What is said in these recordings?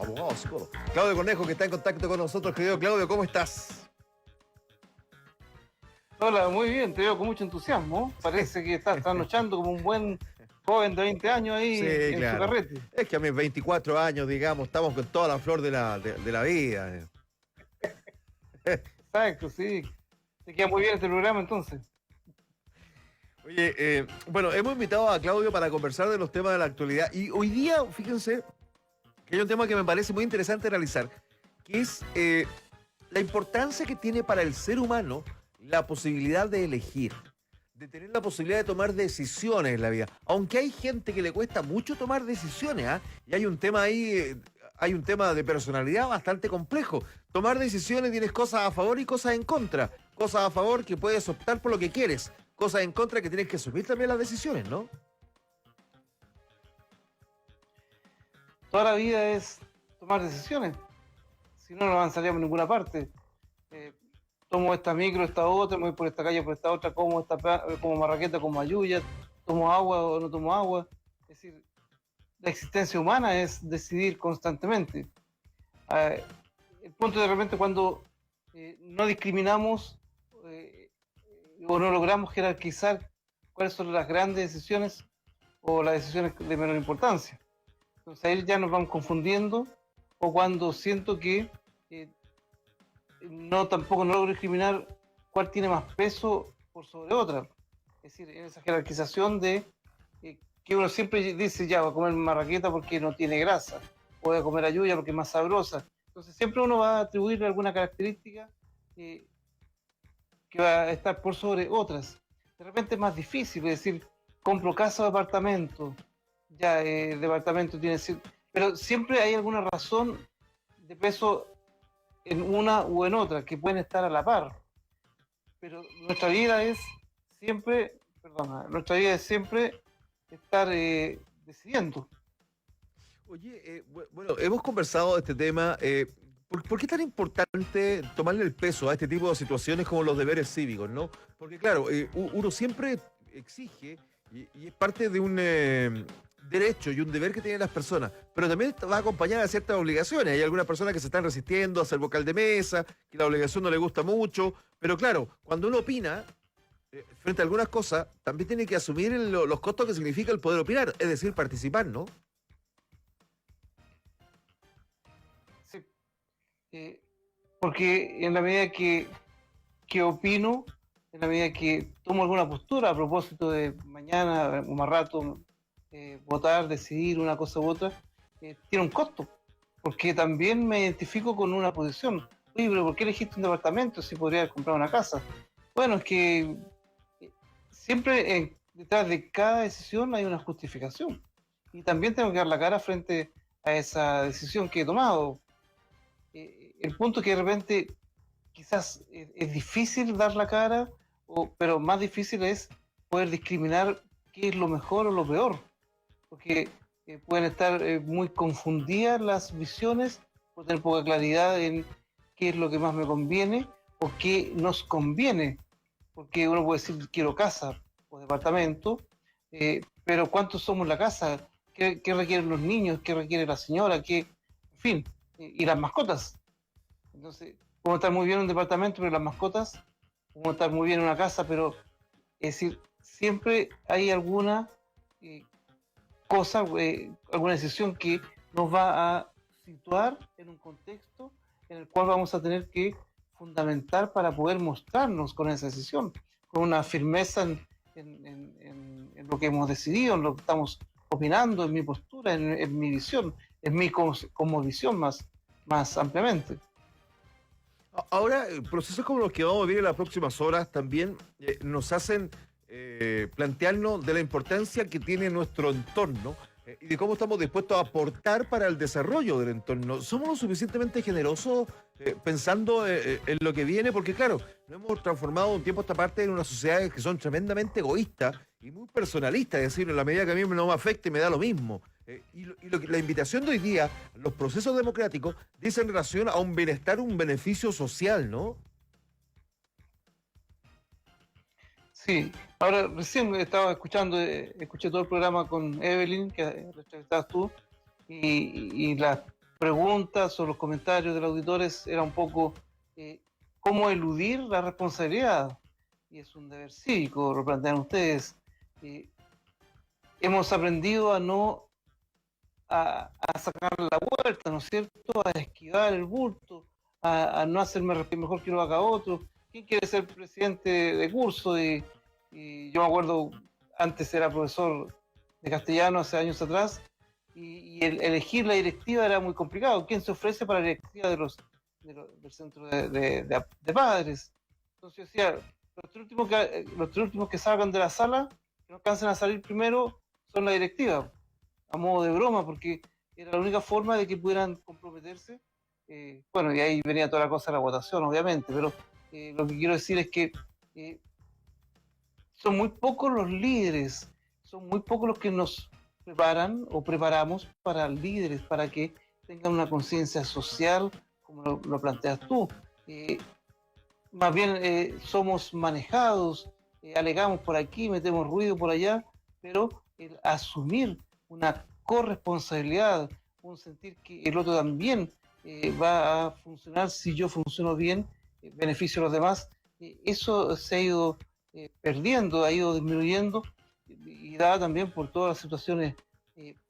abogado, psicólogo. Claudio Cornejo, que está en contacto con nosotros. Querido Claudio, ¿cómo estás? Hola, muy bien, te veo con mucho entusiasmo. Parece que estás trasnochando como un buen joven de 20 años Sí, ahí en su claro. carrete. Es que a mis 24 años, digamos, estamos con toda la flor de la vida. Exacto, sí. Te queda muy bien este programa entonces. Oye, bueno, hemos invitado a Claudio para conversar de los temas de la actualidad. Y hoy día, fíjense, que hay un tema que me parece muy interesante analizar, que es la importancia que tiene para el ser humano la posibilidad de elegir, de tener la posibilidad de tomar decisiones en la vida. Aunque hay gente que le cuesta mucho tomar decisiones, ¿ah? Y hay un tema ahí, hay un tema de personalidad bastante complejo. Tomar decisiones, tienes cosas a favor y cosas en contra. Cosas a favor que puedes optar por lo que quieres. Cosas en contra que tienes que asumir también las decisiones, ¿no? Toda la vida es tomar decisiones, si no, no avanzaríamos en ninguna parte. Eh, Tomo esta micro, esta otra, me voy por esta calle, por esta otra, como, como marraqueta, como ayuya, tomo agua o no tomo agua. Es decir, la existencia humana es decidir constantemente. Ah, el punto de repente cuando no discriminamos eh, o no logramos jerarquizar cuáles son las grandes decisiones o las decisiones de menor importancia. Entonces ahí ya nos vamos confundiendo o cuando siento que eh, no tampoco no logro discriminar cuál tiene más peso por sobre otra. Es decir, en esa jerarquización de que uno siempre dice ya voy a comer marraqueta porque no tiene grasa, voy a comer ayuya porque es más sabrosa. Entonces siempre uno va a atribuirle alguna característica eh, que va a estar por sobre otras. De repente es más difícil, es decir, compro casa o departamento, ya el departamento tiene... Pero siempre hay alguna razón de peso en una u en otra, que pueden estar a la par. Pero nuestra vida es siempre, perdona, nuestra vida es siempre estar decidiendo. Oye, bueno, hemos conversado de este tema. ¿Por qué es tan importante tomarle el peso a este tipo de situaciones como los deberes cívicos, no? Porque claro, uno siempre exige y es parte de un derecho y un deber que tienen las personas, pero también va acompañada de ciertas obligaciones. Hay algunas personas que se están resistiendo a ser vocal de mesa, que la obligación no le gusta mucho, pero claro, cuando uno opina frente a algunas cosas, también tiene que asumir los costos que significa el poder opinar, es decir, participar, ¿no? Sí, eh, porque en la medida que opino, en la medida que tomo alguna postura a propósito de mañana o más rato votar, decidir una cosa u otra, tiene un costo, porque también me identifico con una posición. Oye, pero ¿por qué elegiste un departamento si podría haber comprado una casa? Bueno, es que siempre detrás de cada decisión hay una justificación. Y también tengo que dar la cara frente a esa decisión que he tomado. El punto es que de repente quizás es difícil dar la cara, pero más difícil es poder discriminar qué es lo mejor o lo peor, porque pueden estar muy confundidas las visiones, pueden tener poca claridad en qué es lo que más me conviene o qué nos conviene, porque uno puede decir quiero casa o departamento, pero ¿cuántos somos en la casa? ¿Qué requieren los niños? ¿Qué requiere la señora? En fin, y las mascotas. Entonces, podemos estar muy bien en un departamento, pero las mascotas, podemos estar muy bien en una casa, pero es decir, siempre hay alguna cosa, alguna decisión que nos va a situar en un contexto en el cual vamos a tener que fundamentar para poder mostrarnos con esa decisión, con una firmeza en lo que hemos decidido, en lo que estamos opinando, en mi postura, en mi visión, en mi como visión más ampliamente. Ahora, procesos como los que vamos a vivir en las próximas horas también nos hacen plantearnos de la importancia que tiene nuestro entorno y de cómo estamos dispuestos a aportar para el desarrollo del entorno. ¿Somos lo suficientemente generosos pensando en lo que viene? Porque claro, nos hemos transformado un tiempo a esta parte en unas sociedades que son tremendamente egoístas y muy personalistas, es decir, en la medida que a mí no me afecte me da lo mismo. La invitación de hoy día, los procesos democráticos, dice en relación a un bienestar, un beneficio social, ¿no? Sí, ahora recién estaba escuchando, escuché todo el programa con Evelyn, que lo entrevistabas tú, y las preguntas o los comentarios de los auditores era un poco cómo eludir la responsabilidad. Y es un deber cívico, lo plantean ustedes. Hemos aprendido a no a sacar la vuelta, ¿no es cierto? A esquivar el bulto, a no hacerme mejor que lo haga otro. ¿Quién quiere ser presidente de curso? Y yo me acuerdo, antes era profesor de castellano hace años atrás, y elegir la directiva era muy complicado. ¿Quién se ofrece para la directiva del centro de padres? Entonces yo decía, los últimos que salgan de la sala, que no alcancen a salir primero, son la directiva, a modo de broma, porque era la única forma de que pudieran comprometerse. Bueno, y ahí venía toda la cosa de la votación, obviamente, pero lo que quiero decir es que son muy pocos los líderes, son muy pocos los que nos preparan o preparamos para líderes, para que tengan una conciencia social, como lo planteas tú. Más bien somos manejados, alegamos por aquí, metemos ruido por allá, pero el asumir una corresponsabilidad, un sentir que el otro también va a funcionar si yo funciono bien, beneficio a los demás, eso se ha ido perdiendo, ha ido disminuyendo y dada también por todas las situaciones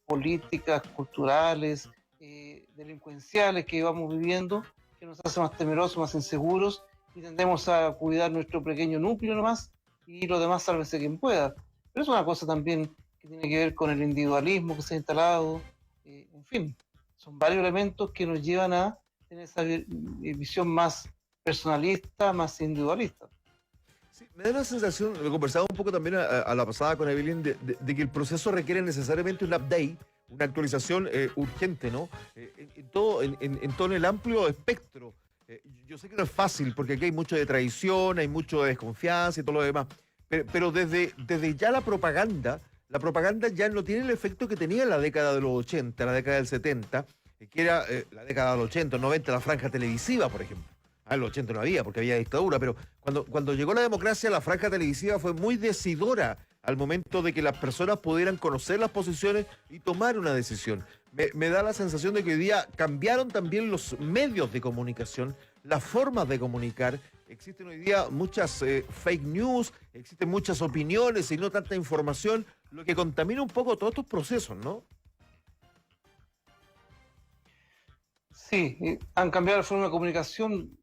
políticas, culturales, delincuenciales que vamos viviendo, que nos hace más temerosos, más inseguros y tendemos a cuidar nuestro pequeño núcleo nomás y lo demás sálvese quien pueda. Pero es una cosa también que tiene que ver con el individualismo que se ha instalado, en fin, son varios elementos que nos llevan a tener esa visión más personalista, más individualista. Sí, me da la sensación, lo conversaba un poco también a la pasada con Evelyn, de que el proceso requiere necesariamente un update, una actualización urgente, ¿no? En todo el amplio espectro. Yo sé que no es fácil, porque aquí hay mucho de traición, hay mucho de desconfianza y todo lo demás, pero desde ya la propaganda ya no tiene el efecto que tenía en la década de los 80, la década del 70, que era la década de los 80, 90, la franja televisiva, por ejemplo. En los 80 no había, porque había dictadura, pero cuando llegó la democracia, la franja televisiva fue muy decidora al momento de que las personas pudieran conocer las posiciones y tomar una decisión. Me da la sensación de que hoy día cambiaron también los medios de comunicación, las formas de comunicar. Existen hoy día muchas fake news, existen muchas opiniones y no tanta información, lo que contamina un poco todos estos procesos, ¿no? Sí, han cambiado la forma de comunicación.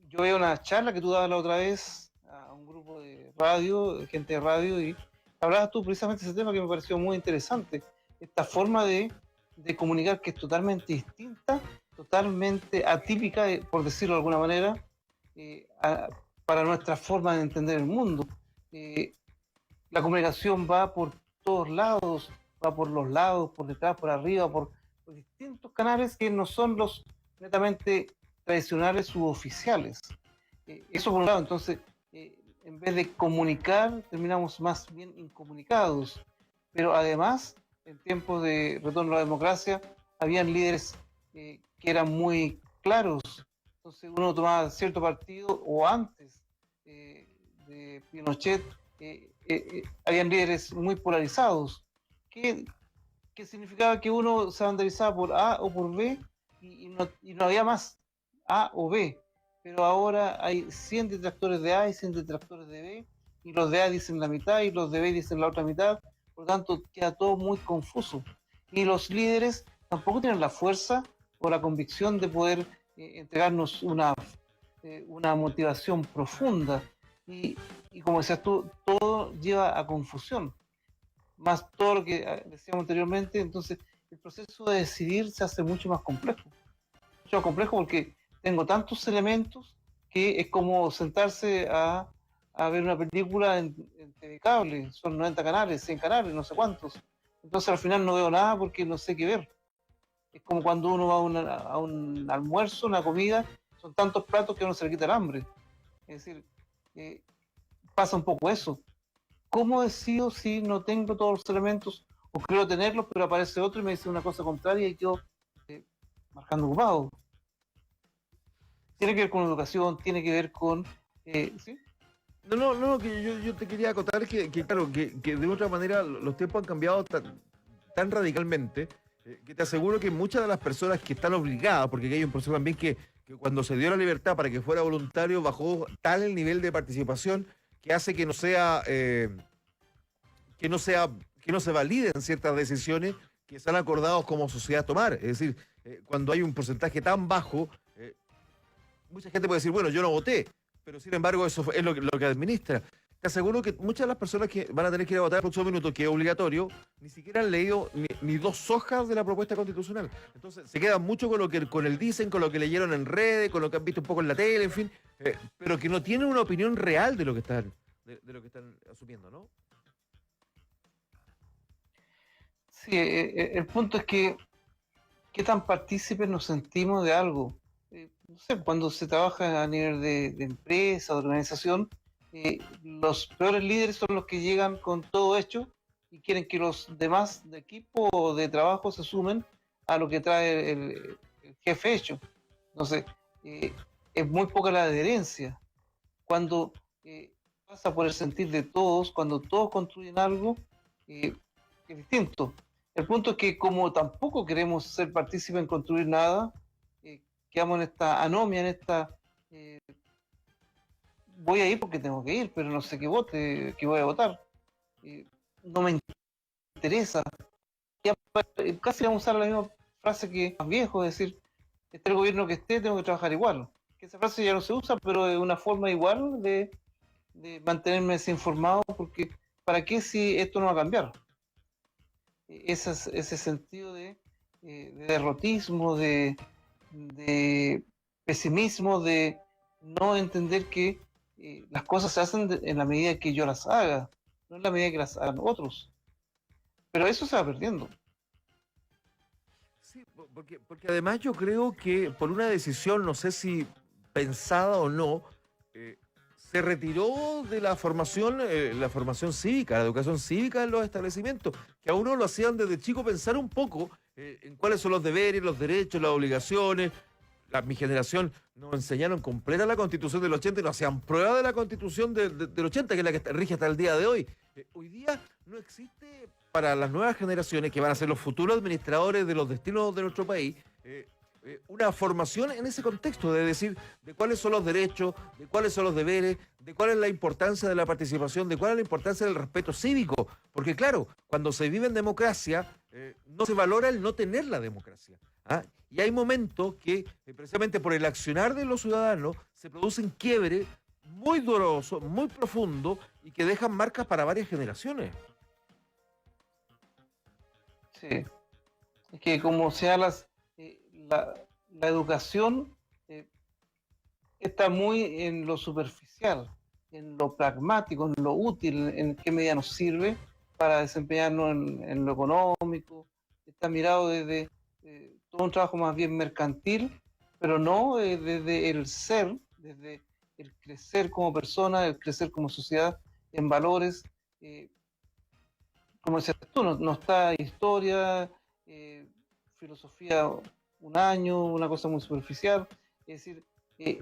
Yo veo una charla que tú dabas la otra vez a un grupo de radio, gente de radio, y hablabas tú precisamente de ese tema que me pareció muy interesante. Esta forma de comunicar que es totalmente distinta, totalmente atípica, por decirlo de alguna manera, para nuestra forma de entender el mundo. La comunicación va por todos lados, va por los lados, por detrás, por arriba, por distintos canales que no son los netamente tradicionales u oficiales. Eso por un lado, entonces, en vez de comunicar, terminamos más bien incomunicados. Pero además, en tiempos de retorno a la democracia, habían líderes que eran muy claros. Entonces uno tomaba cierto partido, o antes de Pinochet, habían líderes muy polarizados, que significaba que uno se banderizaba por A o por B y no había más A o B, pero ahora hay 100 detractores de A y 100 detractores de B, y los de A dicen la mitad y los de B dicen la otra mitad, por lo tanto queda todo muy confuso. Y los líderes tampoco tienen la fuerza o la convicción de poder entregarnos una motivación profunda. Y como decías tú, todo lleva a confusión, más todo lo que decíamos anteriormente, entonces el proceso de decidir se hace mucho más complejo. Mucho más complejo porque tengo tantos elementos que es como sentarse a ver una película en TV cable, son 90 canales, 100 canales, no sé cuántos. Entonces al final no veo nada porque no sé qué ver. Es como cuando uno va a un almuerzo, una comida, son tantos platos que a uno se le quita el hambre. Es decir, pasa un poco eso. ¿Cómo decido si no tengo todos los elementos o creo tenerlos, pero aparece otro y me dice una cosa contraria y yo marcando ocupado? Tiene que ver con educación, tiene que ver con... ¿sí? No, que yo te quería acotar que claro, que de otra manera los tiempos han cambiado tan radicalmente que te aseguro que muchas de las personas que están obligadas, porque aquí hay un proceso también que cuando se dio la libertad para que fuera voluntario, bajó tal el nivel de participación que hace que no sea, que no se validen ciertas decisiones que se han acordado como sociedad tomar. Es decir, cuando hay un porcentaje tan bajo, mucha gente puede decir, bueno, yo no voté, pero sin embargo eso es lo que administra. Te aseguro que muchas de las personas que van a tener que ir a votar el próximo minuto, que es obligatorio, ni siquiera han leído ni dos hojas de la propuesta constitucional. Entonces se quedan mucho con el dicen, con lo que leyeron en redes, con lo que han visto un poco en la tele, en fin, pero que no tienen una opinión real de lo que están, de lo que están asumiendo, ¿no? Sí, el punto es que qué tan partícipes nos sentimos de algo. No sé, cuando se trabaja a nivel de empresa, de organización, los peores líderes son los que llegan con todo hecho y quieren que los demás de equipo o de trabajo se sumen a lo que trae el jefe hecho. Entonces, es muy poca la adherencia. Cuando pasa por el sentir de todos, cuando todos construyen algo, es distinto. El punto es que como tampoco queremos ser partícipes en construir nada, quedamos en esta anomia, en esta voy a ir porque tengo que ir, pero no sé qué vote, qué voy a votar. No me interesa. Ya, casi vamos a usar la misma frase que más viejo, es decir, esté el gobierno que esté, tengo que trabajar igual. Que esa frase ya no se usa, pero es una forma igual de mantenerme desinformado, porque ¿para qué si esto no va a cambiar? Ese sentido de derrotismo, de pesimismo, de no entender que las cosas se hacen en la medida que yo las haga, no en la medida que las hagan otros. Pero eso se va perdiendo. Sí, porque además yo creo que por una decisión, no sé si pensada o no, eh, se retiró de la formación cívica, la educación cívica en los establecimientos, que a uno lo hacían desde chico pensar un poco en cuáles son los deberes, los derechos, las obligaciones. Mi generación nos enseñaron completa la Constitución del 80 y nos hacían prueba de la Constitución del 80, que es la que rige hasta el día de hoy. Hoy día no existe para las nuevas generaciones, que van a ser los futuros administradores de los destinos de nuestro país, una formación en ese contexto, de decir de cuáles son los derechos, de cuáles son los deberes, de cuál es la importancia de la participación, de cuál es la importancia del respeto cívico. Porque claro, cuando se vive en democracia, no se valora el no tener la democracia. ¿Ah? Y hay momentos que, precisamente por el accionar de los ciudadanos, se producen quiebres muy dolorosos, muy profundos y que dejan marcas para varias generaciones. Sí. Es que como sea la educación está muy en lo superficial, en lo pragmático, en lo útil, en qué medida nos sirve para desempeñarnos en lo económico. Está mirado desde todo un trabajo más bien mercantil, pero no desde el ser, desde el crecer como persona, el crecer como sociedad en valores. Como decías tú, no está historia, eh, filosofía un año, una cosa muy superficial. Es decir, eh,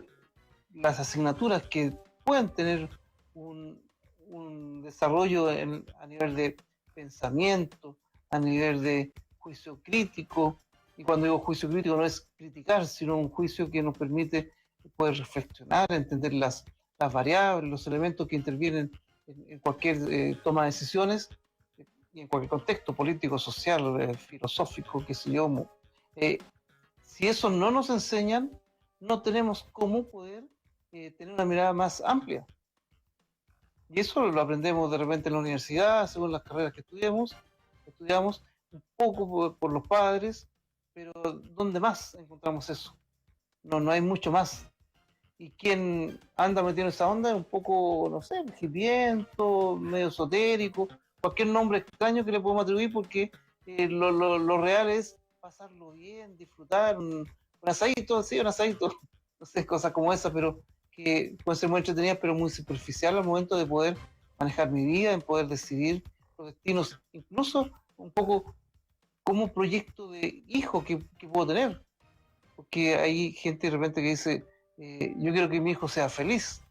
las asignaturas que pueden tener un desarrollo a nivel de pensamiento, a nivel de juicio crítico, y cuando digo juicio crítico no es criticar, sino un juicio que nos permite poder reflexionar, entender las variables, los elementos que intervienen en cualquier toma de decisiones, y en cualquier contexto político, social, filosófico, qué sé yo. Eh, si eso no nos enseñan, no tenemos cómo poder tener una mirada más amplia. Y eso lo aprendemos de repente en la universidad, según las carreras que estudiamos un poco por los padres, pero ¿dónde más encontramos eso? No hay mucho más. Y quien anda metido en esa onda es un poco, no sé, hipiento, medio esotérico, cualquier nombre extraño que le podemos atribuir, porque lo real es pasarlo bien, disfrutar, un asadito, sí, un asadito, no sé, cosas como esas, pero que pueden ser muy entretenidas, pero muy superficial al momento de poder manejar mi vida, en poder decidir los destinos, incluso un poco como proyecto de hijo que puedo tener, porque hay gente de repente que dice, yo quiero que mi hijo sea feliz,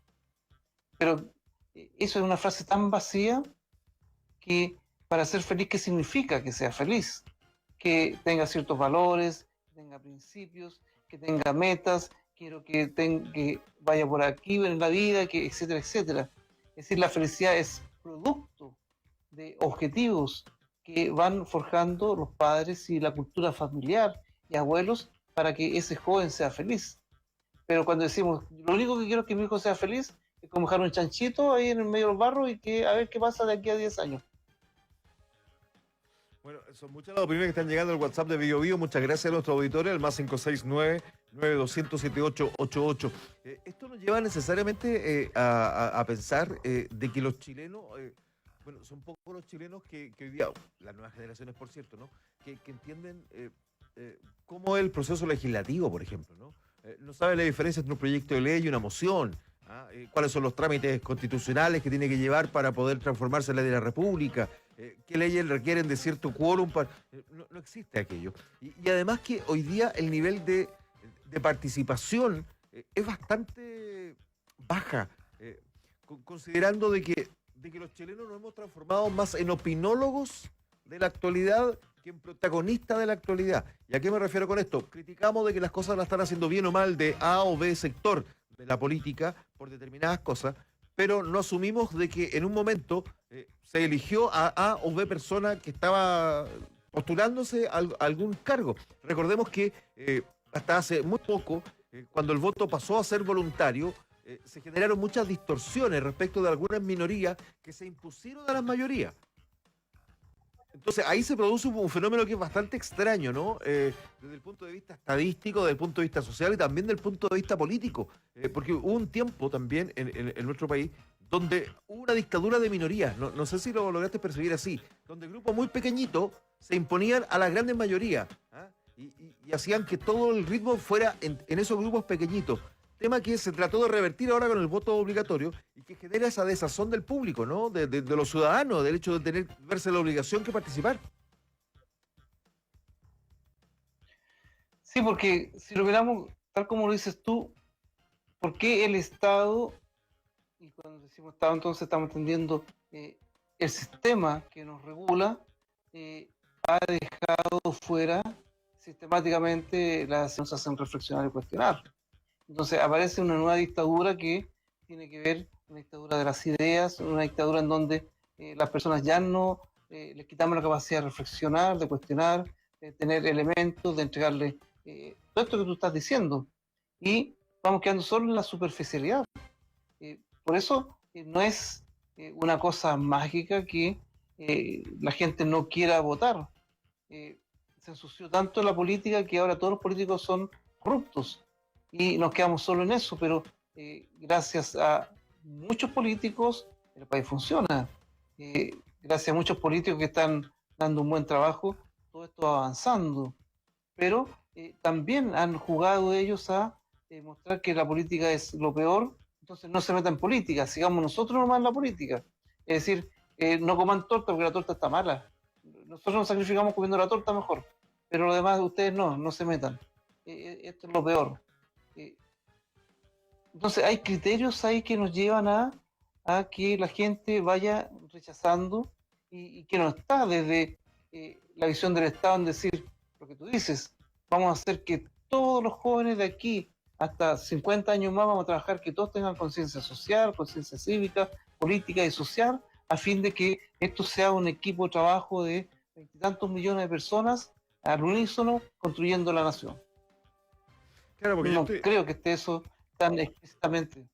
pero eso es una frase tan vacía que para ser feliz, ¿qué significa que sea feliz? que tenga ciertos valores, que tenga principios, que tenga metas, quiero que vaya por aquí en la vida, que etcétera, etcétera. Es decir, la felicidad es producto de objetivos que van forjando los padres y la cultura familiar y abuelos para que ese joven sea feliz. Pero cuando decimos, lo único que quiero es que mi hijo sea feliz, es como dejar un chanchito ahí en el medio del barro y que a ver qué pasa de aquí a 10 años. Bueno, son muchas las opiniones que están llegando al WhatsApp de Bio Bio. Muchas gracias a nuestro auditorio, el más 569-9200-7888. Esto nos lleva necesariamente a pensar de que los chilenos, bueno, son pocos los chilenos que hoy día, las nuevas generaciones, por cierto, ¿no? Que entienden cómo es el proceso legislativo, por ejemplo, ¿no? No saben la diferencia entre un proyecto de ley y una moción. ¿Ah? ¿Cuáles son los trámites constitucionales que tiene que llevar para poder transformarse en ley de la República? ¿Qué leyes requieren de cierto quórum? No existe aquello. Y además que hoy día el nivel de participación es bastante baja, considerando de que los chilenos nos hemos transformado más en opinólogos de la actualidad que en protagonistas de la actualidad. ¿Y a qué me refiero con esto? Criticamos de que las cosas las están haciendo bien o mal de A o B sector de la política por determinadas cosas, pero no asumimos de que en un momento se eligió a o B persona que estaba postulándose a algún cargo. Recordemos que hasta hace muy poco, cuando el voto pasó a ser voluntario, se generaron muchas distorsiones respecto de algunas minorías que se impusieron a las mayorías. Entonces ahí se produce un fenómeno que es bastante extraño, ¿no? Desde el punto de vista estadístico, desde el punto de vista social y también desde el punto de vista político. Porque hubo un tiempo también en nuestro país donde hubo una dictadura de minorías, no sé si lo lograste percibir así, donde grupos muy pequeñitos se imponían a la grandes mayoría, ¿ah? Y hacían que todo el ritmo fuera en esos grupos pequeñitos. Tema que se trató de revertir ahora con el voto obligatorio y que genera esa desazón del público, ¿no? De los ciudadanos, del hecho de verse la obligación que participar. Sí, porque si lo miramos tal como lo dices tú, ¿por qué el Estado, y cuando decimos Estado entonces estamos entendiendo el sistema que nos regula, ha dejado fuera sistemáticamente las que nos hacen reflexionar y cuestionar? Entonces aparece una nueva dictadura que tiene que ver con una dictadura de las ideas, una dictadura en donde las personas ya no les quitamos la capacidad de reflexionar, de cuestionar, de tener elementos, de entregarle todo esto que tú estás diciendo. Y vamos quedando solo en la superficialidad. Por eso no es una cosa mágica que la gente no quiera votar. Se ensució tanto la política que ahora todos los políticos son corruptos y nos quedamos solo en eso, pero gracias a muchos políticos el país funciona. Gracias a muchos políticos que están dando un buen trabajo, todo esto va avanzando. Pero también han jugado ellos a mostrar que la política es lo peor, entonces no se metan en política, sigamos nosotros nomás en la política. Es decir, no coman torta porque la torta está mala. Nosotros nos sacrificamos comiendo la torta mejor, pero lo demás ustedes no se metan. Esto es lo peor. Entonces hay criterios ahí que nos llevan a que la gente vaya rechazando y que no está desde la visión del Estado en decir lo que tú dices, vamos a hacer que todos los jóvenes de aquí hasta 50 años más vamos a trabajar que todos tengan conciencia social, conciencia cívica, política y social, a fin de que esto sea un equipo de trabajo de veintitantos millones de personas al unísono construyendo la nación. Claro, porque no creo que esté eso tan explícitamente.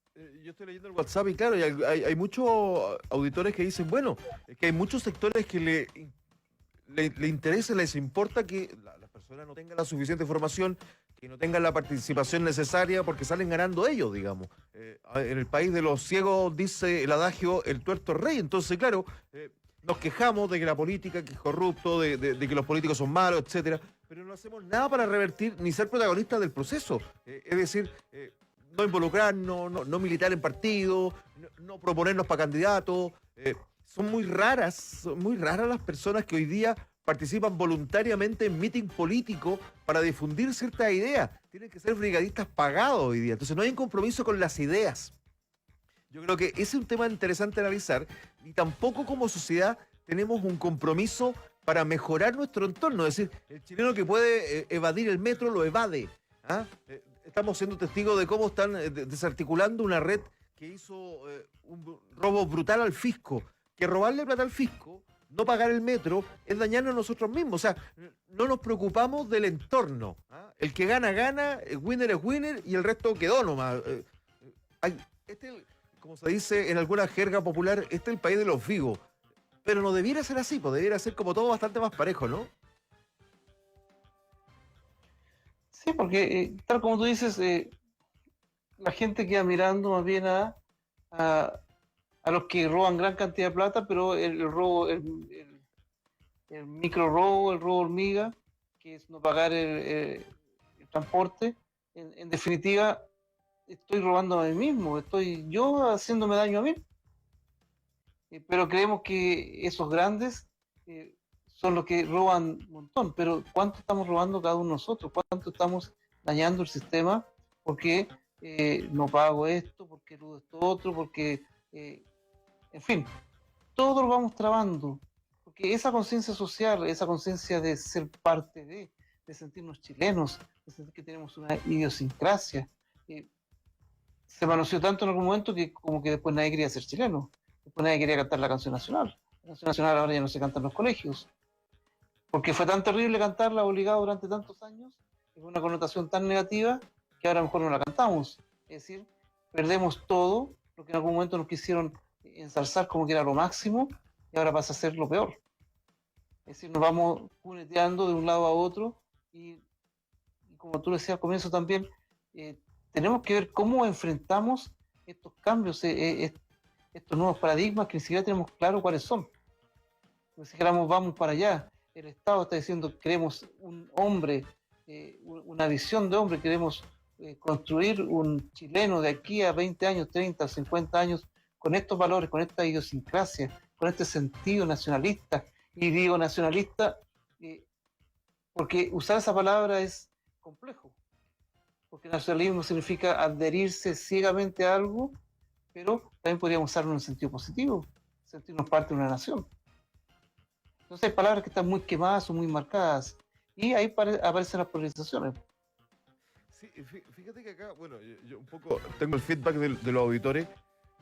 Yo estoy leyendo el WhatsApp y claro, hay muchos auditores que dicen, bueno, es que hay muchos sectores que le interesa, les importa que las personas no tengan la suficiente formación, que no tengan la participación necesaria porque salen ganando ellos, digamos. En el país de los ciegos dice el adagio, el tuerto es rey. Entonces, claro, nos quejamos de que la política que es corrupto, de que los políticos son malos, etcétera, pero no hacemos nada para revertir ni ser protagonistas del proceso. Es decir, no involucrarnos, no militar en partido, no proponernos para candidatos. Son muy raras las personas que hoy día participan voluntariamente en meeting político para difundir ciertas ideas. Tienen que ser brigadistas pagados hoy día. Entonces no hay un compromiso con las ideas. Yo creo que ese es un tema interesante a analizar y tampoco como sociedad tenemos un compromiso para mejorar nuestro entorno. Es decir, el chileno que puede evadir el metro lo evade. ¿Ah? Estamos siendo testigos de cómo están desarticulando una red que hizo un robo brutal al fisco. Que robarle plata al fisco, no pagar el metro, es dañarnos a nosotros mismos. O sea, no nos preocupamos del entorno. ¿Ah? El que gana, gana, el winner es winner y el resto quedó nomás. Como se dice en alguna jerga popular, este es el país de los vivos. Pero no debiera ser así, pues debiera ser como todo bastante más parejo, ¿no? Sí, porque tal como tú dices, la gente queda mirando más bien a, a los que roban gran cantidad de plata, pero el robo, el micro robo, el robo hormiga, que es no pagar el transporte, en definitiva, estoy robando a mí mismo, estoy yo haciéndome daño a mí. Pero creemos que esos grandes son los que roban un montón, pero ¿cuánto estamos robando cada uno de nosotros? ¿Cuánto estamos dañando el sistema? Porque no pago esto, porque rudo esto otro, porque, en fin, todo lo vamos trabando, porque esa conciencia social, esa conciencia de ser parte de sentirnos chilenos, de sentir que tenemos una idiosincrasia, se manoseó tanto en algún momento que como que después nadie quería ser chileno. Después nadie quería cantar la canción nacional. La canción nacional ahora ya no se canta en los colegios. Porque fue tan terrible cantarla obligado durante tantos años, es una connotación tan negativa que ahora mejor no la cantamos. Es decir, perdemos todo lo que en algún momento nos quisieron ensalzar como que era lo máximo y ahora pasa a ser lo peor. Es decir, nos vamos jugueteando de un lado a otro y como tú decías al comienzo también, tenemos que ver cómo enfrentamos estos cambios, estos nuevos paradigmas que ni siquiera tenemos claro cuáles son. Si dijéramos vamos para allá, el Estado está diciendo queremos un hombre, una visión de hombre, queremos construir un chileno de aquí a 20 años, 30, 50 años, con estos valores, con esta idiosincrasia, con este sentido nacionalista. Y digo nacionalista porque usar esa palabra es complejo, porque nacionalismo significa adherirse ciegamente a algo, pero también podríamos usarlo en un sentido positivo, sentirnos parte de una nación. Entonces hay palabras que están muy quemadas o muy marcadas, y ahí aparecen las polarizaciones. Sí, fíjate que acá, bueno, yo un poco tengo el feedback de los auditores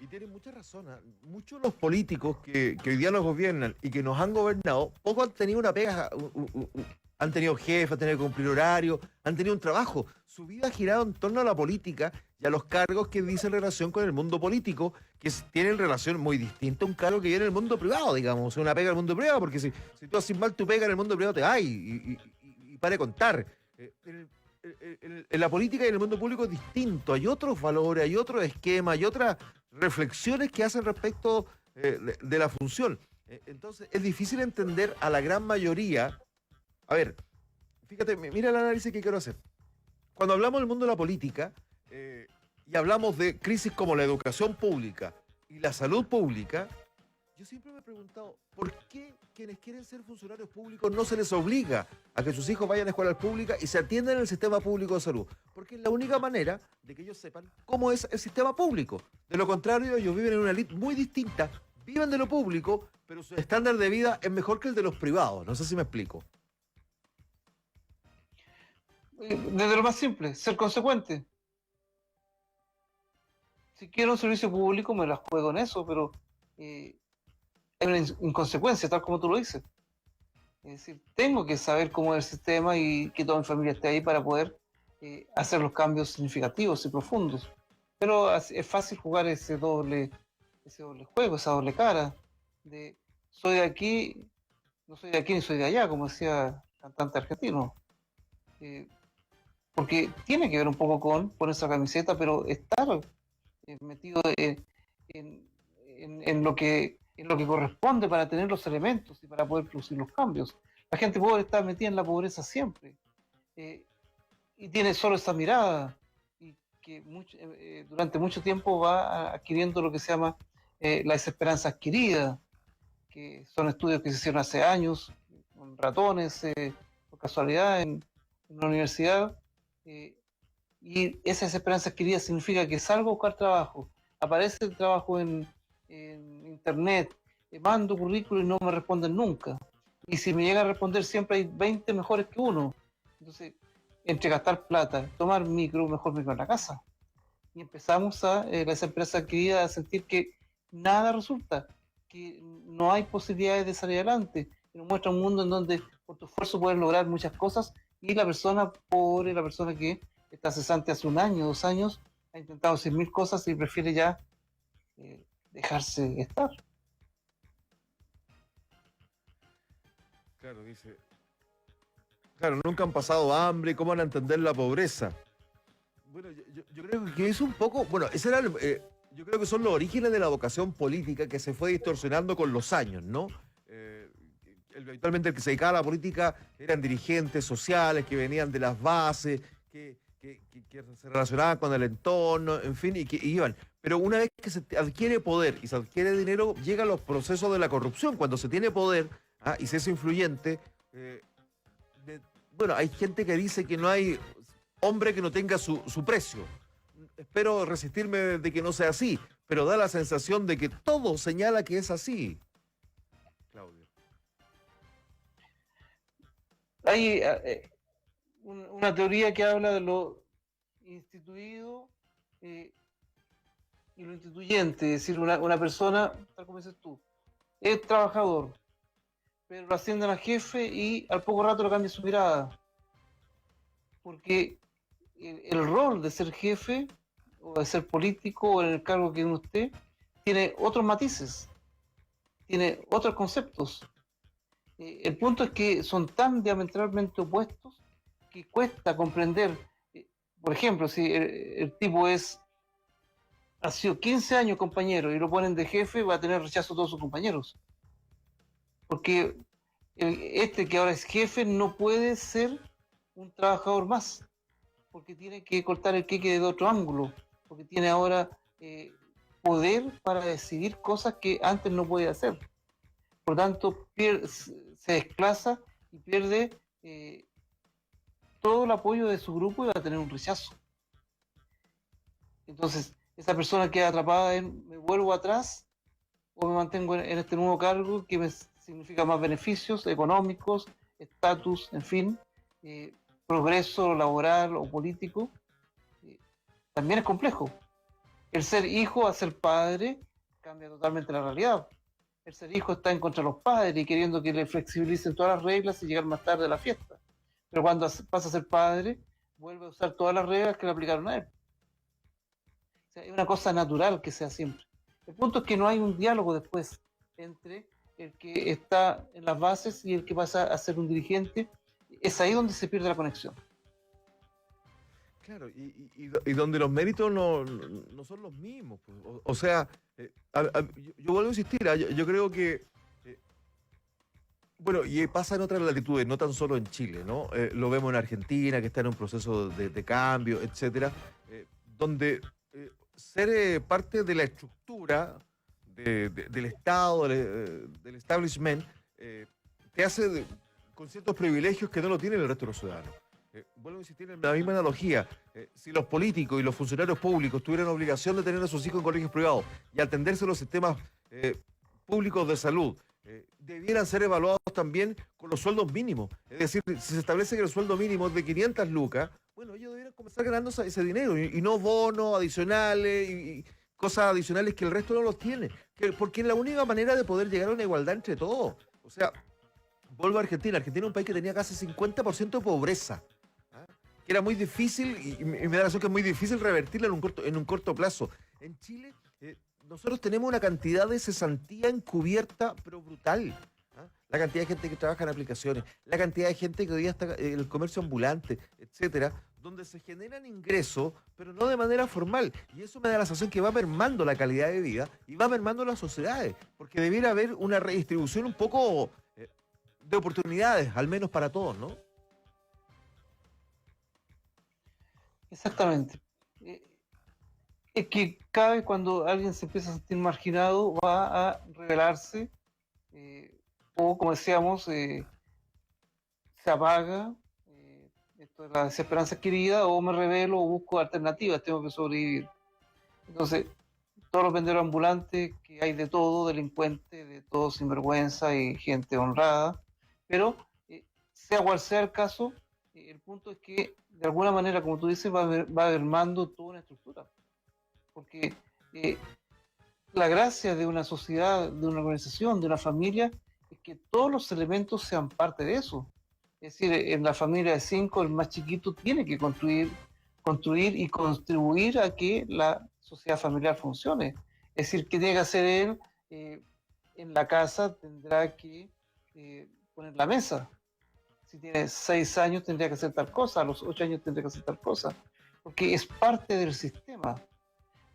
y tienen mucha razón. ¿Eh? Muchos de los políticos que hoy día nos gobiernan y que nos han gobernado, poco han tenido una pega, han tenido jefe, han tenido que cumplir horario, han tenido un trabajo. Su vida ha girado en torno a la política y a los cargos que dicen relación con el mundo político, que tienen relación muy distinta a un cargo que viene en el mundo privado, digamos, una pega en el mundo privado, porque si tú haces mal tu pega en el mundo privado te vas y para de contar. En la política y en el mundo público es distinto, hay otros valores, hay otros esquemas, hay otras reflexiones que hacen respecto de la función. Entonces es difícil entender a la gran mayoría. A ver, fíjate, mira el análisis que quiero hacer. Cuando hablamos del mundo de la política y hablamos de crisis como la educación pública y la salud pública, yo siempre me he preguntado, ¿por qué quienes quieren ser funcionarios públicos no se les obliga a que sus hijos vayan a escuelas públicas y se atiendan en el sistema público de salud? Porque es la única manera de que ellos sepan cómo es el sistema público. De lo contrario, ellos viven en una élite muy distinta, viven de lo público, pero su estándar de vida es mejor que el de los privados. No sé si me explico. Desde lo más simple, ser consecuente. Si quiero un servicio público me la juego en eso, pero hay una inconsecuencia, tal como tú lo dices. Es decir, tengo que saber cómo es el sistema y que toda mi familia esté ahí para poder hacer los cambios significativos y profundos. Pero es fácil jugar ese doble juego, esa doble cara de soy de aquí, no soy de aquí ni soy de allá, como decía el cantante argentino. Porque tiene que ver un poco con ponerse la camiseta, pero estar metido en lo que corresponde para tener los elementos y para poder producir los cambios. La gente pobre está metida en la pobreza siempre y tiene solo esa mirada y que durante mucho tiempo va adquiriendo lo que se llama la desesperanza adquirida, que son estudios que se hicieron hace años con ratones, por casualidad, en una universidad. Y esa desesperanza adquirida significa que salgo a buscar trabajo, aparece el trabajo en internet mando currículum y no me responden nunca. Y si me llega a responder, siempre hay 20 mejores que uno. Entonces, entre gastar plata, tomar micro, mejor micro en la casa. Y empezamos las empresas queridas, a sentir que nada resulta, que no hay posibilidades de salir adelante. Y nos muestra un mundo en donde por tu esfuerzo puedes lograr muchas cosas y la persona pobre, la persona que está cesante hace un año, 2 años, ha intentado 100.000 cosas y prefiere ya dejarse estar. Claro, dice. Claro, nunca han pasado hambre, ¿cómo van a entender la pobreza? Bueno, yo creo que es un poco, bueno, yo creo que son los orígenes de la vocación política que se fue distorsionando con los años, ¿no? Eh, Habitualmente el que se dedicaba a la política eran dirigentes sociales que venían de las bases, que se relacionaban con el entorno, en fin, y que iban. Pero una vez que se adquiere poder y se adquiere dinero, llegan los procesos de la corrupción. Cuando se tiene poder, y se es influyente, eh, de- bueno, hay gente que dice que no hay hombre que no tenga su precio. Espero resistirme de que no sea así, pero da la sensación de que todo señala que es así, Claudio. Hay una teoría que habla de lo instituido eh, y lo instituyente, es decir, una persona, tal como dices tú, es trabajador, pero lo ascienden a jefe y al poco rato lo cambia su mirada, porque el rol de ser jefe o de ser político o en el cargo que uno esté tiene otros matices, tiene otros conceptos. El punto es que son tan diametralmente opuestos que cuesta comprender. eh, por ejemplo, si el tipo ha sido 15 años compañero y lo ponen de jefe, va a tener rechazo de todos sus compañeros. Porque este que ahora es jefe no puede ser un trabajador más, porque tiene que cortar el queque de otro ángulo, porque tiene ahora poder para decidir cosas que antes no podía hacer. Por lo tanto, se desplaza y pierde todo el apoyo de su grupo y va a tener un rechazo. Entonces, esa persona queda atrapada en me vuelvo atrás o me mantengo en este nuevo cargo que me significa más beneficios económicos, estatus, en fin, eh, progreso laboral o político. eh, También es complejo. El ser hijo a ser padre cambia totalmente la realidad. El ser hijo está en contra de los padres y queriendo que le flexibilicen todas las reglas y llegar más tarde a la fiesta. Pero cuando pasa a ser padre, vuelve a usar todas las reglas que le aplicaron a él. O sea, es una cosa natural que sea siempre. El punto es que no hay un diálogo después entre el que está en las bases y el que pasa a ser un dirigente. Es ahí donde se pierde la conexión. Claro, y donde los méritos no son los mismos, pues. O sea, yo vuelvo a insistir, yo creo que, eh, bueno, y pasa en otras latitudes, no tan solo en Chile, ¿no? Lo vemos en Argentina, que está en un proceso de cambio, etcétera, donde ser parte de la estructura del Estado, del establishment, te hace con ciertos privilegios que no lo tienen el resto de los ciudadanos. Vuelvo a insistir en la misma analogía. Si los políticos y los funcionarios públicos tuvieran obligación de tener a sus hijos en colegios privados y atenderse a los sistemas públicos de salud, debieran ser evaluados también con los sueldos mínimos. Es decir, si se establece que el sueldo mínimo es de 500 lucas, bueno, ellos debieran comenzar ganando ese dinero y no bonos adicionales y cosas adicionales que el resto no los tiene. Porque es la única manera de poder llegar a una igualdad entre todos. O sea, vuelvo a Argentina. Argentina es un país que tenía casi 50% de pobreza, que era muy difícil, y me da la sensación que es muy difícil revertirla en un corto plazo. En Chile, nosotros tenemos una cantidad de cesantía encubierta, pero brutal. La cantidad de gente que trabaja en aplicaciones, la cantidad de gente que hoy día está en el comercio ambulante, etcétera, donde se generan ingresos, pero no de manera formal. Y eso me da la sensación que va mermando la calidad de vida y va mermando las sociedades, porque debiera haber una redistribución un poco de oportunidades, al menos para todos, ¿no? Exactamente. Eh, es que cada vez cuando alguien se empieza a sentir marginado va a rebelarse o, como decíamos, se apaga. Esto es la desesperanza adquirida, o me rebelo o busco alternativas, tengo que sobrevivir. Entonces, todos los vendedores ambulantes, que hay de todo, delincuentes, de todo sinvergüenza y gente honrada, pero sea cual sea el caso, el punto es que de alguna manera, como tú dices, va mermando toda una estructura, porque eh, la gracia de una sociedad, de una organización, de una familia, es que todos los elementos sean parte de eso. Es decir, en la familia de 5, el más chiquito tiene que construir y contribuir a que la sociedad familiar funcione. Es decir, ¿qué tiene que hacer él? En la casa tendrá que poner la mesa. Si tiene 6 años tendría que hacer tal cosa, a los 8 años tendría que hacer tal cosa, porque es parte del sistema,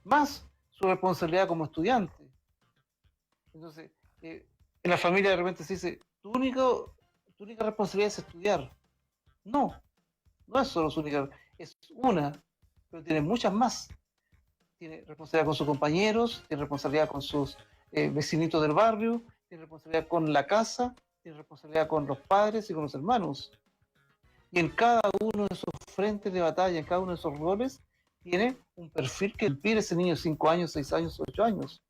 más su responsabilidad como estudiante. Entonces, en la familia de repente se dice, tu única responsabilidad es estudiar. No, no es solo su única, es una, pero tiene muchas más. Tiene responsabilidad con sus compañeros, tiene responsabilidad con sus vecinitos del barrio, tiene responsabilidad con la casa, tiene responsabilidad con los padres y con los hermanos. Y en cada uno de esos frentes de batalla, en cada uno de esos roles, tiene un perfil que pide ese niño de 5 años, 6 años, 8 años.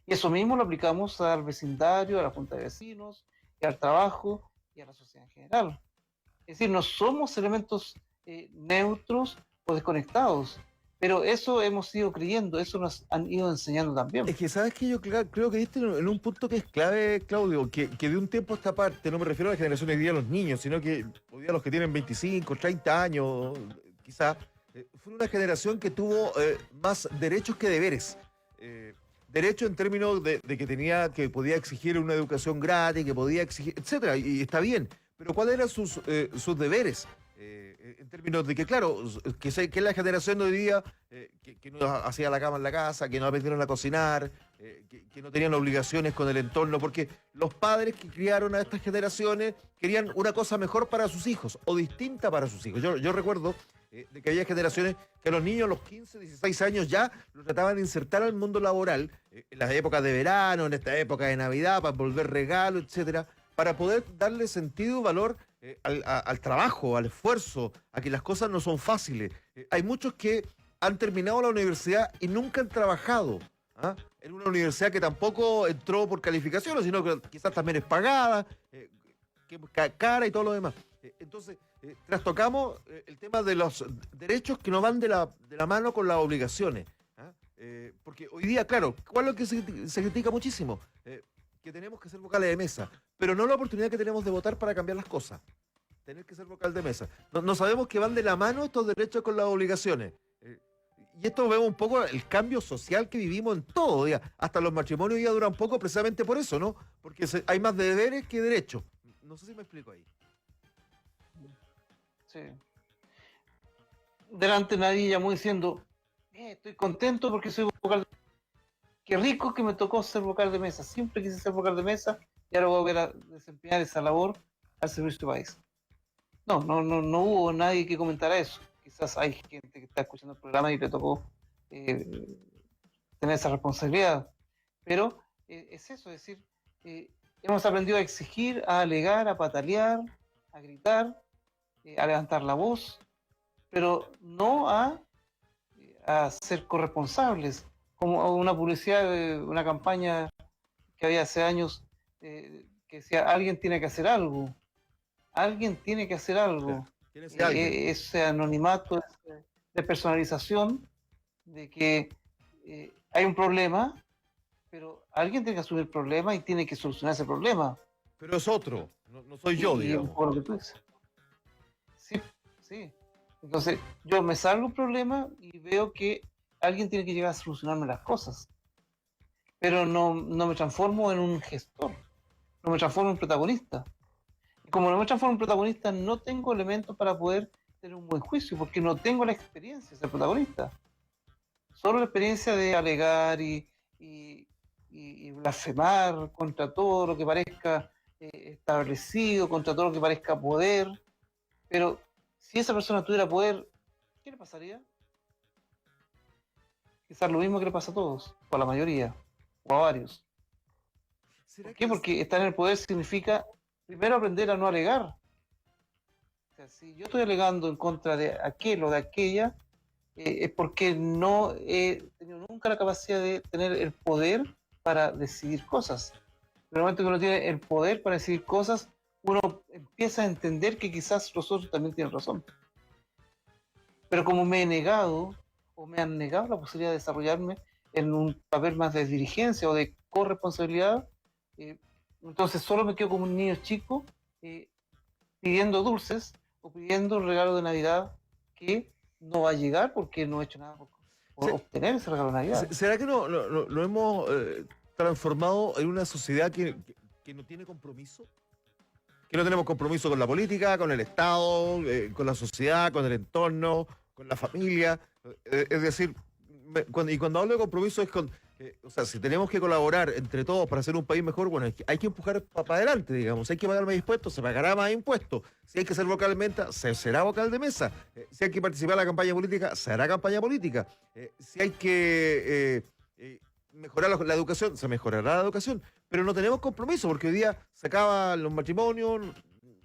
Y eso mismo lo aplicamos al vecindario, a la junta de vecinos, y al trabajo y a la sociedad en general. Es decir, no somos elementos neutros o desconectados, pero eso hemos ido creyendo, eso nos han ido enseñando también. Es que sabes que yo creo que diste en un punto que es clave, Claudio, que de un tiempo a esta parte, no me refiero a la generación hoy día de los niños, sino que hoy día los que tienen 25, 30 años, quizá, fue una generación que tuvo más derechos que deberes. Derecho en términos de que podía exigir una educación gratis, que podía exigir, etcétera, y está bien, pero ¿cuáles eran sus deberes? En términos de que, claro, que es la generación de hoy día que no hacía la cama en la casa, que no aprendieron a cocinar, que no tenían obligaciones con el entorno, porque los padres que criaron a estas generaciones querían una cosa mejor para sus hijos o distinta para sus hijos. Yo recuerdo de que había generaciones que a los niños a los 15, 16 años ya los trataban de insertar al mundo laboral, en las épocas de verano, en esta época de Navidad, para volver regalos, etcétera, para poder darle sentido y valor al trabajo, al esfuerzo, a que las cosas no son fáciles. Hay muchos que han terminado la universidad y nunca han trabajado. ¿Ah? En una universidad que tampoco entró por calificaciones, sino que quizás también es pagada, que es cara y todo lo demás. Entonces, trastocamos el tema de los derechos que no van de la mano con las obligaciones. ¿Ah? Porque hoy día, claro, ¿cuál es lo que se critica muchísimo? Que tenemos que ser vocales de mesa, pero no la oportunidad que tenemos de votar para cambiar las cosas. Tener que ser vocal de mesa. No sabemos que van de la mano estos derechos con las obligaciones. Y esto vemos un poco el cambio social que vivimos en todo. Hasta los matrimonios ya duran poco precisamente por eso, ¿no? Porque hay más deberes que derechos. No sé si me explico ahí. Sí. Delante nadie llamó diciendo, estoy contento porque soy vocal de mesa. Qué rico que me tocó ser vocal de mesa. Siempre quise ser vocal de mesa y ahora voy a desempeñar esa labor al servicio del país. No hubo nadie que comentara eso. Quizás hay gente que está escuchando el programa y le tocó tener esa responsabilidad. Pero es eso, es decir, hemos aprendido a exigir, a alegar, a patalear, a gritar, a levantar la voz, pero no a ser corresponsables, como una publicidad de una campaña que había hace años que decía, alguien tiene que hacer algo, alguien tiene que hacer algo. Ese anonimato, esa despersonalización de que hay un problema, pero alguien tiene que asumir el problema y tiene que solucionar ese problema. Pero es otro, no soy yo, digamos. Por lo que tú dices. Sí. Entonces, yo me salgo un problema y veo que alguien tiene que llegar a solucionarme las cosas. Pero no me transformo en un gestor, no me transformo en protagonista. Y como no me transformo en protagonista, no tengo elementos para poder tener un buen juicio, porque no tengo la experiencia de ser protagonista. Solo la experiencia de alegar y blasfemar contra todo lo que parezca establecido, contra todo lo que parezca poder. Pero si esa persona tuviera poder, ¿qué le pasaría? Quizás lo mismo que le pasa a todos, o a la mayoría, o a varios. ¿Por qué? Porque estar en el poder significa primero aprender a no alegar. O sea, si yo estoy alegando en contra de aquel o de aquella, es porque no he tenido nunca la capacidad de tener el poder para decidir cosas. En el momento que uno tiene el poder para decidir cosas, uno empieza a entender que quizás los otros también tienen razón. Pero como me he negado, o me han negado la posibilidad de desarrollarme en un papel más de dirigencia o de corresponsabilidad, eh, entonces solo me quedo como un niño chico eh, pidiendo dulces o pidiendo un regalo de Navidad que no va a llegar porque no he hecho nada por Se- obtener ese regalo de Navidad. ¿Será que lo hemos transformado en una sociedad que no tiene compromiso? Que no tenemos compromiso con la política, con el Estado, con la sociedad, con el entorno, con la familia. Es decir, y cuando hablo de compromiso es con, o sea, si tenemos que colaborar entre todos para hacer un país mejor, bueno, hay que empujar para adelante, digamos. Hay que pagar más impuestos, se pagará más impuestos. Si hay que ser vocal de mesa, se será vocal de mesa. Si hay que participar en la campaña política, se hará campaña política. Si hay que mejorar la educación, se mejorará la educación. Pero no tenemos compromiso, porque hoy día se acaban los matrimonios,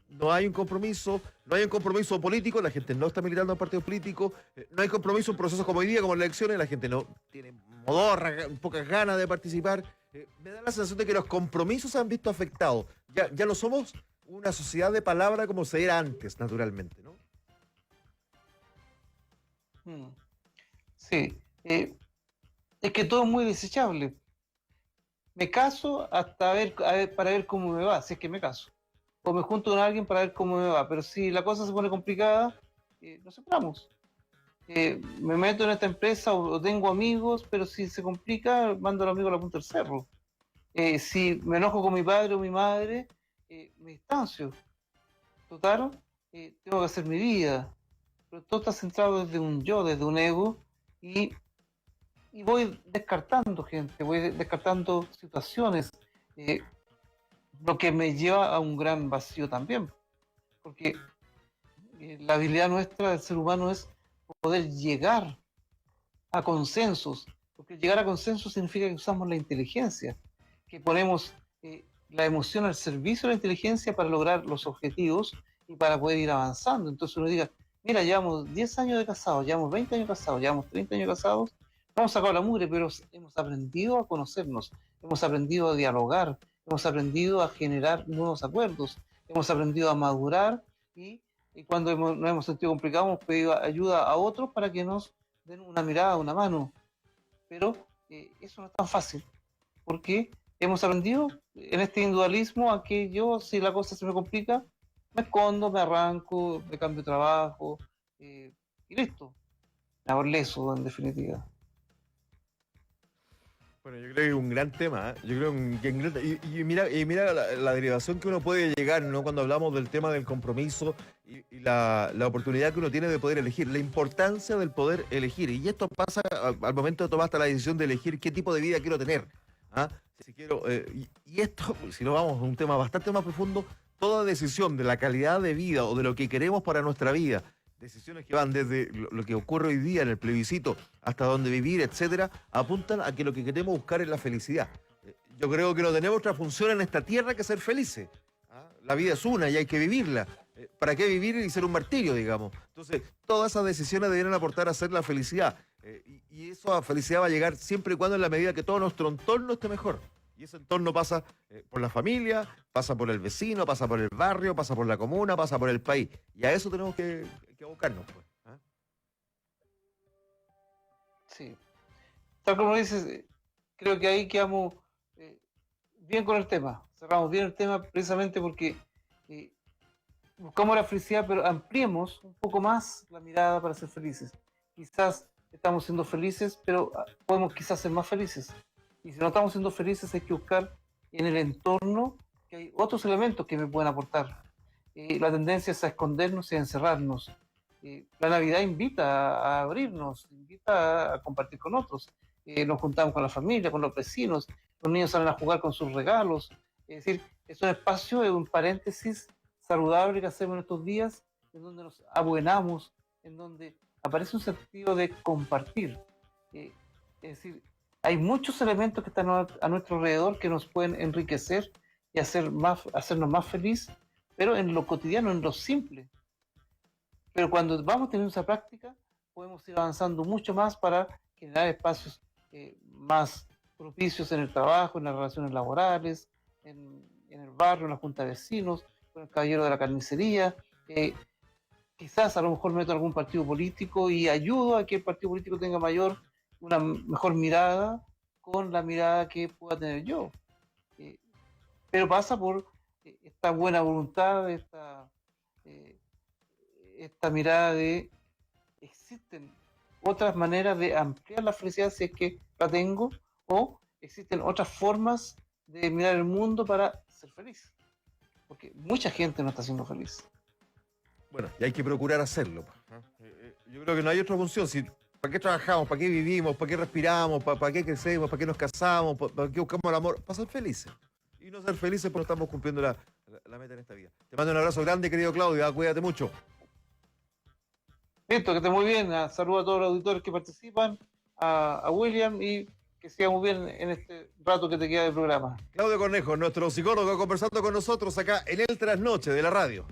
no hay un compromiso, no hay un compromiso político, la gente no está militando en partidos políticos, no hay compromiso en procesos como hoy día, como en las elecciones, la gente no tiene modorra, pocas ganas de participar. Me da la sensación de que los compromisos se han visto afectados. Ya no somos una sociedad de palabra como se era antes, naturalmente, ¿no? Mm. Sí, es que todo es muy desechable. Me caso hasta para ver cómo me va, si es que me caso. O me junto con alguien para ver cómo me va. Pero si la cosa se pone complicada, nos separamos. Me meto en esta empresa o tengo amigos, pero si se complica, mando a los amigos a la punta del cerro. Si me enojo con mi padre o mi madre, me distancio. Total, tengo que hacer mi vida. Pero todo está centrado desde un yo, desde un ego, y, y voy descartando gente, voy descartando situaciones, eh, lo que me lleva a un gran vacío también, porque la habilidad nuestra del ser humano es poder llegar a consensos, porque llegar a consensos significa que usamos la inteligencia, que ponemos la emoción al servicio de la inteligencia para lograr los objetivos y para poder ir avanzando. Entonces uno diga, mira, llevamos 10 años de casados, llevamos 20 años casados, llevamos 30 años casados, no hemos sacado la mugre, pero hemos aprendido a conocernos, hemos aprendido a dialogar, hemos aprendido a generar nuevos acuerdos, hemos aprendido a madurar y cuando nos hemos sentido complicados hemos pedido ayuda a otros para que nos den una mirada, una mano. Pero eso no es tan fácil, porque hemos aprendido en este individualismo a que yo, si la cosa se me complica, me escondo, me arranco, me cambio de trabajo y listo. Me hago leso, en definitiva. Bueno, yo creo que es un gran tema, ¿eh? Yo creo que y mira la derivación que uno puede llegar, ¿no? Cuando hablamos del tema del compromiso y la oportunidad que uno tiene de poder elegir, la importancia del poder elegir. Y esto pasa al momento de tomar hasta la decisión de elegir qué tipo de vida quiero tener. ¿Ah? Si quiero, y esto, si nos vamos a un tema bastante más profundo, toda decisión de la calidad de vida o de lo que queremos para nuestra vida, decisiones que van desde lo que ocurre hoy día en el plebiscito hasta dónde vivir, etcétera, apuntan a que lo que queremos buscar es la felicidad. Yo creo que no tenemos otra función en esta tierra que ser felices. ¿Ah? La vida es una y hay que vivirla. ¿Para qué vivir y ser un martirio, digamos? Entonces, todas esas decisiones deberían aportar a ser la felicidad. Y esa felicidad va a llegar siempre y cuando en la medida que todo nuestro entorno esté mejor. Y ese entorno pasa por la familia, pasa por el vecino, pasa por el barrio, pasa por la comuna, pasa por el país. Y a eso tenemos que abocarnos, pues. ¿Ah? Sí. Tal como dices, creo que ahí quedamos bien con el tema. Cerramos bien el tema precisamente porque eh, buscamos la felicidad, pero ampliemos un poco más la mirada para ser felices. Quizás estamos siendo felices, pero podemos quizás ser más felices. Y si no estamos siendo felices, hay que buscar en el entorno que hay otros elementos que me pueden aportar. La tendencia es a escondernos y a encerrarnos. La Navidad invita a abrirnos, invita a compartir con otros. Nos juntamos con la familia, con los vecinos, los niños salen a jugar con sus regalos. Es decir, es un espacio, es un paréntesis saludable que hacemos en estos días, en donde nos abuenamos, en donde aparece un sentido de compartir. Es decir, hay muchos elementos que están a nuestro alrededor que nos pueden enriquecer y hacernos más feliz, pero en lo cotidiano, en lo simple. Pero cuando vamos teniendo esa práctica, podemos ir avanzando mucho más para generar espacios más propicios en el trabajo, en las relaciones laborales, en el barrio, en la junta de vecinos, con el caballero de la carnicería. Quizás a lo mejor meto algún partido político y ayudo a que el partido político tenga una mejor mirada con la mirada que pueda tener yo. Pero pasa por esta buena voluntad, esta mirada de existen otras maneras de ampliar la felicidad si es que la tengo, o existen otras formas de mirar el mundo para ser feliz. Porque mucha gente no está siendo feliz. Bueno, y hay que procurar hacerlo. Yo creo que no hay otra función. ¿Para qué trabajamos? ¿Para qué vivimos? ¿Para qué respiramos? ¿Para qué crecemos? ¿Para qué nos casamos? ¿Para qué buscamos el amor? Para ser felices. Y no ser felices porque no estamos cumpliendo la meta en esta vida. Te mando un abrazo grande, querido Claudio. Cuídate mucho. Listo, que esté muy bien. Saludos a todos los auditores que participan, a William, y que siga muy bien en este rato que te queda de programa. Claudio Cornejo, nuestro psicólogo, conversando con nosotros acá en el Trasnoche de la radio.